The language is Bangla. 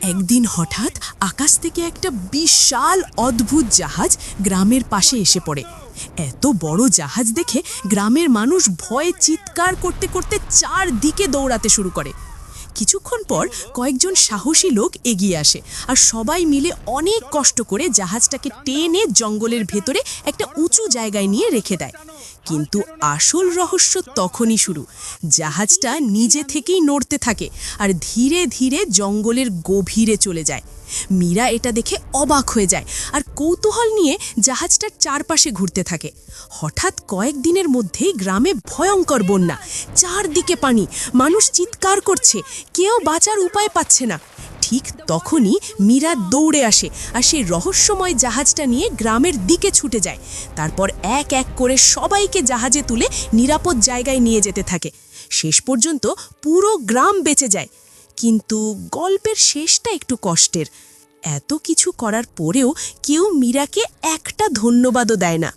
একদিন হঠাৎ আকাশ থেকে একটা বিশাল অদ্ভুত জাহাজ গ্রামের পাশে এসে পড়ে। এত বড় জাহাজ দেখে গ্রামের মানুষ ভয়ে চিৎকার করতে করতে চারদিকে দৌড়াতে শুরু করে। কিছুক্ষণ পর কয়েকজন সাহসী লোক এগিয়ে আসে আর সবাই মিলে অনেক কষ্ট করে জাহাজটাকে টেনে জঙ্গলের ভেতরে একটা উঁচু জায়গায় নিয়ে রেখে দেয়। কিন্তু আসল রহস্য তখনই শুরু। জাহাজটা নিজে থেকেই নড়তে থাকে আর ধীরে ধীরে জঙ্গলের গভীরে চলে যায়। মীরা এটা দেখে অবাক হয়ে যায় আর কৌতূহল নিয়ে জাহাজটার চারপাশে ঘুরতে থাকে। হঠাৎ কয়েকদিনের মধ্যেই গ্রামে ভয়ঙ্কর বন্যা, চারদিকে পানি, মানুষ চিৎকার করছে, কেউ বাঁচার উপায় পাচ্ছে না। ঠিক তখনই মীরা দৌড়ে আসে আর সেই রহস্যময় জাহাজটা নিয়ে গ্রামের দিকে ছুটে যায়। তারপর এক এক করে সবাইকে জাহাজে তুলে নিরাপদ জায়গায় নিয়ে যেতে থাকে। শেষ পর্যন্ত পুরো গ্রাম বেঁচে যায়। কিন্তু গল্পের শেষটা একটু কষ্টের। এত কিছু করার পরেও কেউ মীরাকে একটা ধন্যবাদও দেয় না।